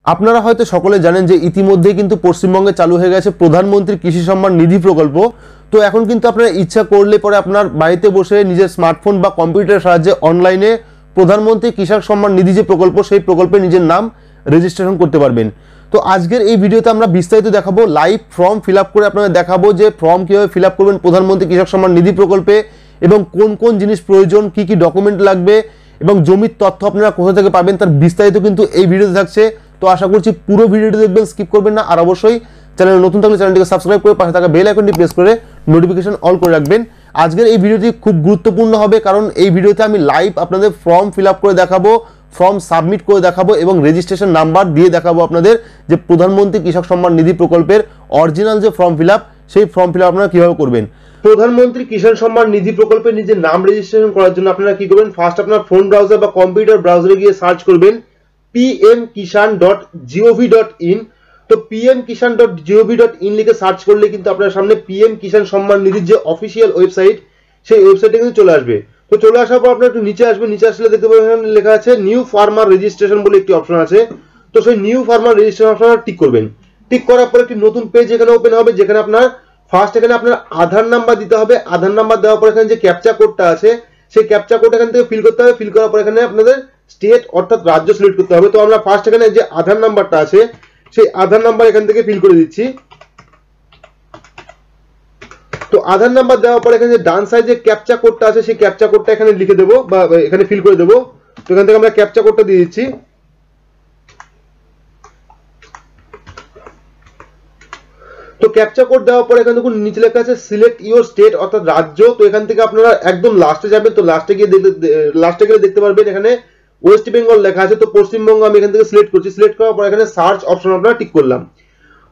আপনারা হয়তো সকলে জানেন যে ইতিমধ্যে কিন্তু পশ্চিমবঙ্গে চালু হয়ে গেছে প্রধানমন্ত্রী কৃষি সম্মান নিধি প্রকল্প। তো এখন কিন্তু আপনারা ইচ্ছা করলে পরে আপনার বাড়িতে বসে নিজের স্মার্টফোন বা কম্পিউটারের সাহায্যে অনলাইনে প্রধানমন্ত্রী কৃষক সম্মান নিধি যে প্রকল্প সেই প্রকল্পে নিজের নাম রেজিস্ট্রেশন করতে পারবেন। তো আজকের এই ভিডিওতে আমরা বিস্তারিত দেখাবো, লাইভ ফর্ম ফিল আপ করে আপনাদের দেখাবো যে ফর্ম কীভাবে ফিল আপ করবেন প্রধানমন্ত্রী কৃষক সম্মান নিধি প্রকল্পে এবং কোন কোন জিনিস প্রয়োজন, কি কি ডকুমেন্ট লাগবে এবং জমির তথ্য আপনারা কোথা থেকে পাবেন তার বিস্তারিত কিন্তু এই ভিডিওতে থাকছে। তো আশা করছি পুরো ভিডিওটি দেখবেন, স্কিপ করবেন না। আর অবশ্যই চ্যানেলে নতুন থাকলে চ্যানেলটিকে সাবস্ক্রাইব করে পাশে থাকা বেল আইকনটি প্রেস করে নোটিফিকেশন অল করে রাখবেন। আজকের এই ভিডিওটি খুব গুরুত্বপূর্ণ হবে, কারণ এই ভিডিওতে আমি লাইভ আপনাদের ফর্ম ফিল আপ করে দেখাবো, ফর্ম সাবমিট করে দেখাবো এবং রেজিস্ট্রেশন নাম্বার দিয়ে দেখাবো আপনাদের যে প্রধানমন্ত্রী কৃষক সম্মান নিধি প্রকল্পের অরিজিনাল যে ফর্ম ফিল আপ সেই ফর্ম ফিল আপ আপনারা কীভাবে করবেন। প্রধানমন্ত্রী কিষাণ সম্মান নিধি প্রকল্পে নিজের নাম রেজিস্ট্রেশন করার জন্য আপনারা কি করবেন, ফার্স্ট আপনার ফোন ব্রাউজার বা কম্পিউটার ব্রাউজারে গিয়ে সার্চ করবেন pmkishan.gov.in। তো pmkishan.gov.in লিখে সার্চ করলে কিন্তু আপনার সামনে পিএম কিষাণ সম্মান নিধির যে অফিসিয়াল ওয়েবসাইট সেই ওয়েবসাইটে কিন্তু চলে আসবে। তো চলে আসার পর আপনার একটু নিচে আসবে, নিচে আসলে দেখতে পাবেন লেখা আছে নিউ ফার্মার রেজিস্ট্রেশন বলে একটি অপশন আছে। তো সেই নিউ ফার্মার রেজিস্ট্রেশন অপশনে টিক করবেন। টিক করার পর একটি নতুন পেজ এখানে ওপেন হবে, যেখানে আপনার ফার্স্ট এখানে আপনার আধার নাম্বার দিতে হবে। আধার নাম্বার দেওয়ার পর এখানে যে ক্যাপচা কোডটা আছে সেই ক্যাপচা কোড এখান থেকে ফিল করতে হবে। ফিল করার পর এখানে আপনাদের স্টেট অর্থাৎ রাজ্য সিলেক্ট করতে হবে। তো আমরা ফার্স্ট এখানে যে আধার নাম্বারটা আছে সেই আধার নাম্বার এখান থেকে ফিল করে দিচ্ছি। তো আধার নাম্বার দেওয়ার পর এখানে যে ডান সাইডে যে ক্যাপচা কোডটা আছে সেই ক্যাপচা কোডটা এখানে লিখে দেবো বা এখানে ফিল করে দেবো। তো এখান থেকে আমরা ক্যাপচা কোডটা দিয়ে দিচ্ছি। তো ক্যাপচা কোড দেওয়ার পর এখানে দেখুন নিচে লেখা আছে সিলেক্ট ইউর স্টেট অর্থাৎ রাজ্য। তো এখান থেকে আপনারা একদম লাস্টে যাবেন। তো লাস্টে গেলে দেখতে পারবেন এখানে ওয়েস্ট বেঙ্গল লেখা আছে। তো পশ্চিমবঙ্গ আমি এখান থেকে সিলেক্ট করছি। সিলেক্ট করার পর এখানে সার্চ অপশন আপনারা টিক করলাম।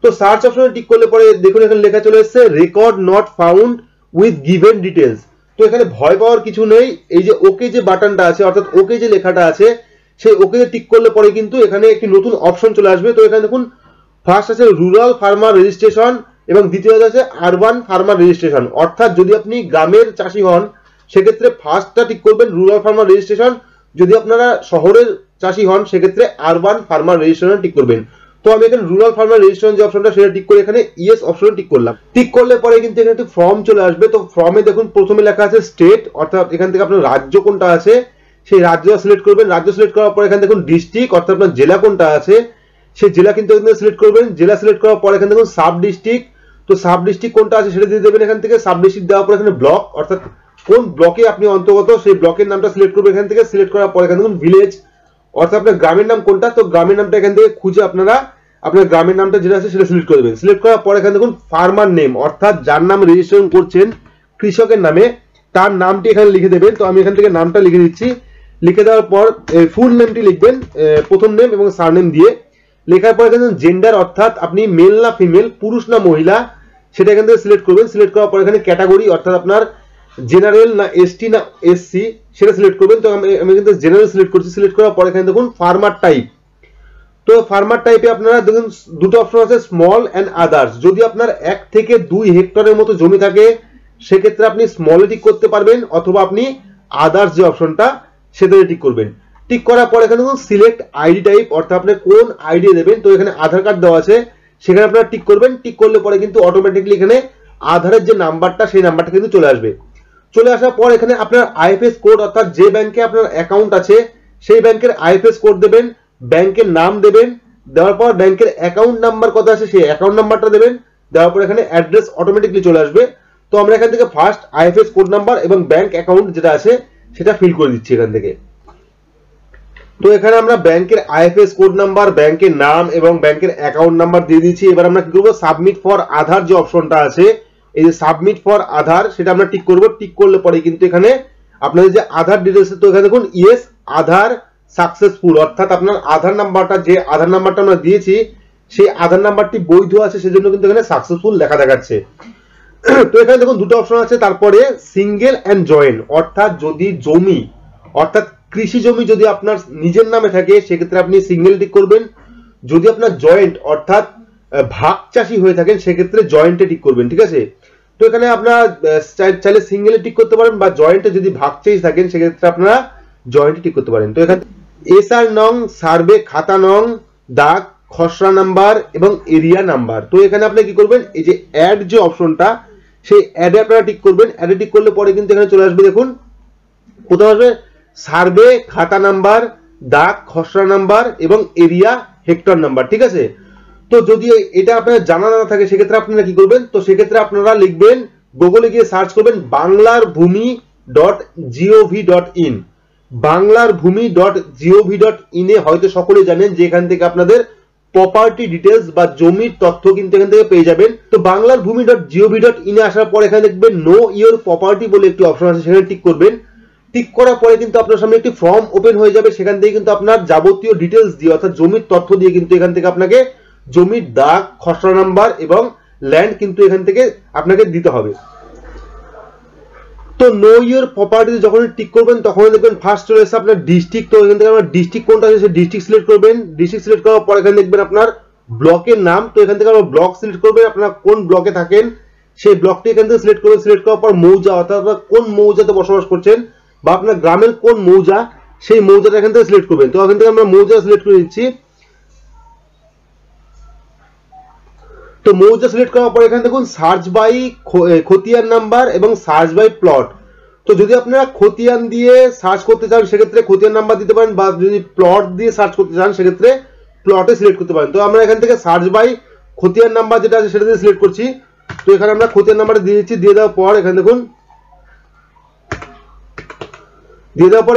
তো সার্চ অপশনে টিক করলে পরে দেখুন এখানে লেখা চলে এসেছে record not found with given details. তো এখানে ভয় পাওয়ার কিছু নেই। এই যে ওকে যে বাটনটা আছে অর্থাৎ ওকে যে লেখাটা আছে সেই ওকে টিক করলে পরে কিন্তু এখানে একটি নতুন অপশন চলে আসবে। তো এখানে দেখুন ফার্স্ট আছে রুরাল ফার্মার রেজিস্ট্রেশন এবং দ্বিতীয় আছে আরবান ফার্মার রেজিস্ট্রেশন। অর্থাৎ যদি আপনি গ্রামের চাষি হন সেক্ষেত্রে ফার্স্টটা টিক করবেন রুরাল ফার্মার রেজিস্ট্রেশন, যদি আপনারা শহরের চাষি হন সেক্ষেত্রে আরবান ফার্মার রেজিস্ট্রেশন টিক করবেন। তো আমি এখানে রুরাল ফার্মার রেজিস্ট্রেশন যে অপশনটা সেটা টিক করে এখানে ইয়েস অপশনে টিক করলাম। টিক করলে পরে কিন্তু এখানে একটি ফর্ম চলে আসবে। তো ফর্মে দেখুন প্রথমে লেখা আছে স্টেট অর্থাৎ এখান থেকে আপনার রাজ্য কোনটা আছে সেই রাজ্যটা সিলেক্ট করবেন। রাজ্য সিলেক্ট করার পর এখানে দেখুন ডিস্ট্রিক্ট অর্থাৎ আপনার জেলা কোনটা আছে সেই জেলা কিন্তু এখানে সিলেক্ট করবেন। জেলা সিলেক্ট করার পর এখানে দেখুন সাব ডিস্ট্রিক্ট, তো সাব ডিস্ট্রিক্ট কোনটা আছে সেটা দিয়ে দেবেন এখান থেকে। সাব ডিস্ট্রিক্ট দেওয়ার পর এখানে ব্লক অর্থাৎ কোন ব্লকে আপনি অন্তর্গত সেই ব্লকের নামটা সিলেক্ট করবেন এখান থেকে। সিলেক্ট করার পর এখানে দেখুন ভিলেজ অর্থাৎ আপনার গ্রামের নাম কোনটা, তো গ্রামের নামটা এখান থেকে খুঁজে আপনারা আপনার গ্রামের নামটা যেটা আছে সেটা সিলেক্ট করে দেবেন। সিলেক্ট করার পর এখানে দেখুন ফার্মার নেম অর্থাৎ যার নাম রেজিস্ট্রেশন করছেন কৃষকের নামে তার নামটি এখানে লিখে দেবেন। তো আমি এখান থেকে নামটা লিখে দিচ্ছি। লিখে দেওয়ার পর ফুল নেমটি লিখবেন, প্রথম নেম এবং সারনেম দিয়ে। লেখার পর এখানে জেন্ডার অর্থাৎ আপনি মেল না ফিমেল, পুরুষ না মহিলা সেটা এখান থেকে সিলেক্ট করবেন। সিলেক্ট করার পর এখানে ক্যাটাগরি অর্থাৎ আপনার জেনারেল না এসটি না এসসি সেটা সিলেক্ট করবেন। তো আমি কিন্তু জেনারেল সিলেক্ট করছি। সিলেক্ট করার পর এখানে দেখুন ফার্মার টাইপ। তো ফার্মার টাইপে আপনারা দেখুন দুটো অপশন আছে স্মল এন্ড আদার্স। যদি আপনার 1 থেকে 2 হেক্টরের মতো জমি থাকে সেক্ষেত্রে আপনি স্মলে টিক করতে পারবেন অথবা আপনি আদার্স যে অপশনটা সেটাতে টিক করবেন। টিক করার পর এখানে দেখুন সিলেক্ট আইডি টাইপ অর্থাৎ আপনি কোন আইডি দেবেন। তো এখানে আধার কার্ড দেওয়া আছে সেখানে আপনারা টিক করবেন। টিক করলে পরে কিন্তু অটোমেটিকলি এখানে আধারের যে নাম্বারটা সেই নাম্বারটা কিন্তু চলে আসবে। চলে আসার পর এখানে আপনার আইএফএস কোড অর্থাৎ যে ব্যাংকে আপনার অ্যাকাউন্ট আছে সেই ব্যাংকের আইএফএস কোড দেবেন, ব্যাংকের নাম দেবেন। দেওয়ার পর ব্যাংকের অ্যাকাউন্ট নাম্বার কত আছে সেই অ্যাকাউন্ট নাম্বারটা দেবেন। দেওয়ার পর এখানে অ্যাড্রেস অটোমেটিকলি চলে আসবে। তো আমরা এখান থেকে ফার্স্ট আইএফএস কোড নাম্বার এবং ব্যাংক অ্যাকাউন্ট যেটা আছে সেটা ফিল করে দিচ্ছি এখান থেকে। তো এখানে আমরা ব্যাংকের আইএফএস কোড নাম্বার, ব্যাংকের নাম এবং ব্যাংকের অ্যাকাউন্ট নাম্বার দিয়ে দিচ্ছি। এবার আমরা কি করব, সাবমিট ফর আধার যে অপশনটা আছে এই যে সাবমিট ফর আধার সেটা আমরা টিক করব। টিক করলে পরে কিন্তু এখানে আপনাদের যে আধার ডিটেলস, তো এখানে দেখুন ইয়েস আধার সাকসেসফুল অর্থাৎ আপনার আধার নাম্বারটা যে আধার নাম্বারটা আমরা দিয়েছি সেই আধার নাম্বারটি বৈধ আছে সেজন্য কিন্তু এখানে সাকসেসফুল লেখা দেখাচ্ছে। তো এখানে দেখুন দুটো অপশন আছে। তারপরে সিঙ্গেল এন্ড জয়েন্ট অর্থাৎ যদি জমি অর্থাৎ কৃষি জমি যদি আপনার নিজের নামে থাকে সেক্ষেত্রে আপনি সিঙ্গেল টিক করবেন। যদি আপনার জয়েন্ট অর্থাৎ ভাগ চাষি হয়ে থাকেন সেক্ষেত্রে জয়েন্টে টিক করবেন। ঠিক আছে, তো এখানে আপনারা চাইলে সিঙ্গেলে টিক করতে পারেন বা জয়েন্টে যদি ভাগ চাষি থাকেন সেক্ষেত্রে আপনারা জয়েন্টে টিক করতে পারেন। তো এখানে এসআর নং সার্ভে খাতা নং দাগ খসড়া নাম্বার এবং এরিয়া নাম্বার। তো এখানে আপনি কি করবেন, এই যে অ্যাড যে অপশনটা, সেই অ্যাডে আপনারা টিক করবেন। অ্যাডে টিক করলে পরে কিন্তু এখানে চলে আসবে, দেখুন কোথাও আসবে সার্ভে খাতা নাম্বার, দাগ খসড়া নাম্বার এবং এরিয়া হেক্টর নাম্বার, ঠিক আছে। তো যদি এটা আপনার জানা না থাকে সেক্ষেত্রে আপনারা কি করবেন, তো সেক্ষেত্রে আপনারা লিখবেন, গুগলে গিয়ে সার্চ করবেন banglarbhumi.gov.in। banglarbhumi.gov.in এ হয়তো সকলেই জানেন যে এখান থেকে আপনাদের প্রপার্টি ডিটেলস বা জমির তথ্য কিন্তু এখান থেকে পেয়ে যাবেন। তো banglarbhumi.gov.in এ আসার পর এখানে দেখবেন নো ইওর প্রপার্টি বলে একটি অপশন আছে, সেখানে টিক করবেন। টিক করার পরে কিন্তু আপনার সামনে একটি ফর্ম ওপেন হয়ে যাবে, সেখান থেকে কিন্তু আপনার যাবতীয় ডিটেলস দিয়ে অর্থাৎ জমির তথ্য দিয়ে কিন্তু এখান থেকে আপনাকে জমির দাগ খসড়া নাম্বার এবং ল্যান্ড কিন্তু এখান থেকে আপনাকে দিতে হবে। তো নো ইওর প্রপার্টি যখন টিক করবেন তখন দেখবেন ফার্স্ট চলে এসে আপনার ডিস্ট্রিক্ট। তো এখান থেকে আপনার ডিস্ট্রিক্ট কোনটা আছে সেই ডিস্ট্রিক্ট সিলেক্ট করবেন। ডিস্ট্রিক্ট সিলেক্ট করার পর এখানে দেখবেন আপনার ব্লকের নাম। তো এখান থেকে আপনার ব্লক সিলেক্ট করবেন, আপনারা কোন ব্লকে থাকেন সেই ব্লকটি এখান থেকে সিলেক্ট করবেন। সিলেক্ট করার পর মৌজা অর্থাৎ আপনার কোন মৌজাতে বসবাস করছেন বা আপনার গ্রামের কোন মৌজা সেই মৌজাটা এখান থেকে সিলেক্ট করবেন। তো এখান থেকে আমরা মৌজা সিলেক্ট করে দিচ্ছি। তো মৌজা সিলেক্ট করার পর এখানে দেখুন সার্চ বাই খতিয়ান নাম্বার এবং সার্চ বাই প্লট। তো যদি আপনারা খতিয়ান দিয়ে সার্চ করতে চান সেক্ষেত্রে খতিয়ান নাম্বার দিতে পারেন, বা যদি প্লট দিয়ে সার্চ করতে চান সেক্ষেত্রে প্লটে সিলেক্ট করতে পারেন। তো আমরা এখান থেকে সার্চ বাই খতিয়ান নাম্বার যেটা আছে সেটা দিয়ে সিলেক্ট করছি। তো এখানে আমরা খতিয়ান নাম্বারটা দিয়ে দিচ্ছি। দিয়ে দেওয়ার পর এখানে দেখুন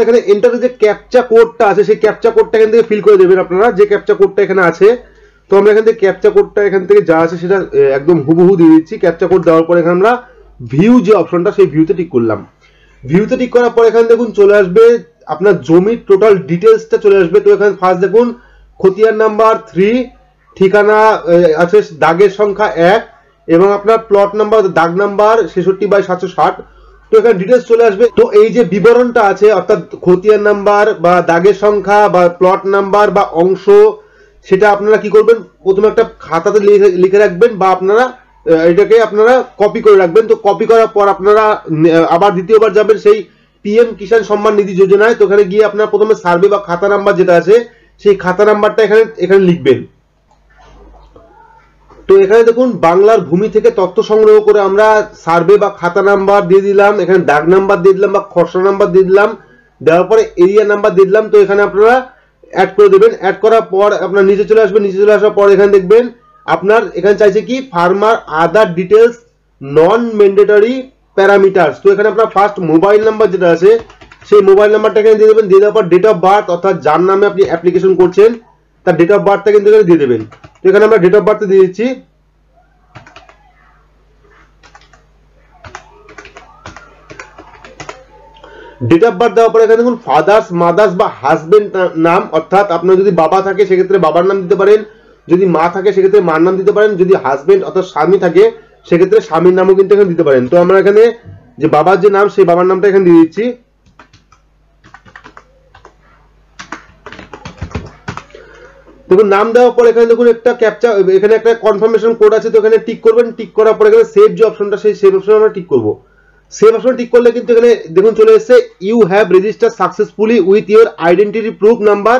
এখানে এন্টার যে ক্যাপচা কোডটা আছে সেই ক্যাপচা কোডটা এখান থেকে ফিল করে দেবেন আপনারা, যে ক্যাপচা কোডটা এখানে আছে। তো আমরা এখান থেকে ক্যাপচা কোডটা এখান থেকে যা আছে সেটা একদম হুবহু দিয়ে দিচ্ছি। ক্যাপচা কোড দেওয়ার পর এখানে আমরা ভিউ যে অপশনটা সেই ভিউতে টিক করলাম। ভিউতে টিক করার পর এখানে দেখুন চলে আসবে আপনার জমির টোটাল ডিটেলসটা চলে আসবে। তো এখানে ফার্স্ট দেখুন খতিয়ান নাম্বার 3, ঠিকানা আছে দাগের সংখ্যা 1 এবং আপনার প্লট নাম্বার দাগ নাম্বার 66/760। তো এখানে ডিটেলস চলে আসবে। তো এই যে বিবরণটা আছে অর্থাৎ খতিয়ান নাম্বার বা দাগের সংখ্যা বা প্লট নাম্বার বা অংশ, সেটা আপনারা কি করবেন, প্রথমে একটা খাতাতে লিখে রাখবেন বা আপনারা এটাকে আপনারা কপি করে রাখবেন। তো কপি করার পর আপনারা আবার দ্বিতীয়বার যাবেন সেই পিএম কিষাণ সম্মান নিধি যোজনায়। তো এখানে গিয়ে আপনারা প্রথমে সার্ভে বা খাতা নাম্বার যেটা আছে সেই খাতা নাম্বারটা এখানে লিখবেন। তো এখানে দেখুন বাংলার ভূমি থেকে তথ্য সংগ্রহ করে আমরা সার্ভে বা খাতা নাম্বার দিয়ে দিলাম, এখানে দাগ নাম্বার দিয়ে দিলাম বা খসড়া নাম্বার দিয়ে দিলাম, দেওয়ার পরে এরিয়া নাম্বার দিয়ে দিলাম। তো এখানে আপনারা অ্যাড করে দেবেন। অ্যাড করার পর আপনার নিচে চলে আসবেন। নিচে চলে আসার পর এখানে দেখবেন আপনার এখানে চাইছে কি ফার্মার আদার ডিটেলস নন ম্যান্ডেটরি প্যারামিটারস। তো এখানে আপনার ফার্স্ট মোবাইল নাম্বার যেটা আছে সেই মোবাইল নাম্বারটা এখানে দিয়ে দেবেন। দিয়ে দেওয়ার পর ডেট অফ বার্থ অর্থাৎ যার নামে আপনি অ্যাপ্লিকেশন করছেন তার ডেট অফ বার্থটা কিন্তু এখানে দিয়ে দেবেন। তো এখানে আমরা ডেট অফ বার্থ দিয়ে দিচ্ছি। ডেট অফ বার্থ দেওয়ার পরে এখানে দেখুন ফাদার্স মাদার্স বা হাজবেন্ড নাম অর্থাৎ আপনার যদি বাবা থাকে সেক্ষেত্রে বাবার নাম দিতে পারেন, যদি মা থাকে সেক্ষেত্রে মার নাম দিতে পারেন, যদি হাজবেন্ড অর্থাৎ স্বামী থাকে সেক্ষেত্রে স্বামীর নামও কিন্তু এখানে দিতে পারেন। তো আমরা এখানে যে বাবার যে নাম সেই বাবার নামটা এখানে দিয়ে দিচ্ছি। দেখুন নাম দেওয়ার পর এখানে দেখুন একটা ক্যাপচা, এখানে একটা কনফার্মেশন কোড আছে। তো এখানে টিক করবেন। টিক করার পর এখানে সেভ যে অপশনটা সেই সেভ অপশন আমরা টিক করব। সেভ অপশন টিক করলে কিন্তু এখানে দেখুন চলে এসেছে you have registered successfully with your identity proof number.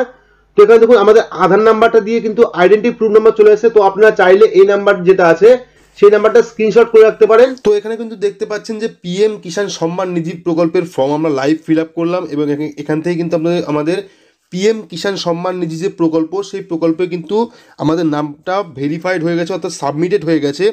তো এখানে দেখুন আমাদের আধার নাম্বারটা দিয়ে কিন্তু আইডেন্টিটি প্রুফ নাম্বার চলে এসেছে। তো আপনারা চাইলে এই নাম্বার যেটা আছে সেই নাম্বারটা স্ক্রিনশট করে রাখতে পারেন। তো এখানে কিন্তু দেখতে পাচ্ছেন যে পিএম কিষাণ সম্মান নিধি প্রকল্পের ফর্ম আমরা লাইভ ফিল আপ করলাম এবং এখান থেকে কিন্তু আমাদের পিএম কিষাণ সম্মান নিধি যে প্রকল্প সেই প্রকল্পে কিন্তু আমাদের নামটা ভেরিফাইড হয়ে গেছে অর্থাৎ সাবমিটেড হয়ে গেছে।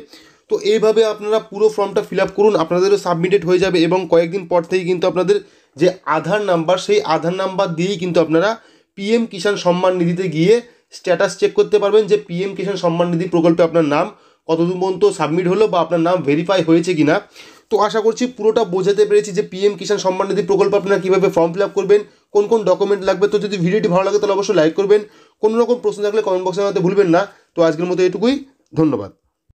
তো এইভাবে আপনারা পুরো ফর্মটা ফিল আপ করুন, আপনাদেরও সাবমিটেড হয়ে যাবে এবং কয়েকদিন পর থেকে কিন্তু আপনাদের যে আধার নাম্বার সেই আধার নাম্বার দিয়েই কিন্তু আপনারা পিএম কিষাণ সম্মান নিধিতে গিয়ে স্ট্যাটাস চেক করতে পারবেন যে পিএম কিষাণ সম্মান নিধি প্রকল্পে আপনার নাম কতদূর পর্যন্ত সাবমিট হলো বা আপনার নাম ভেরিফাই হয়েছে কিনা। তো আশা করছি পুরোটা বোঝাতে পেরেছি যে পিএম কিষাণ সম্মান নিধি প্রকল্প আপনারা কীভাবে ফর্ম ফিল আপ করবেন, কোন কোন ডকুমেন্ট লাগবে। তো যদি ভিডিওটি ভালো লাগে তাহলে অবশ্যই লাইক করবেন, কোনো রকম প্রশ্ন থাকলে কমেন্ট বক্সে জানাতে ভুলবেন না। তো আজকের মতো এটুকুই, ধন্যবাদ।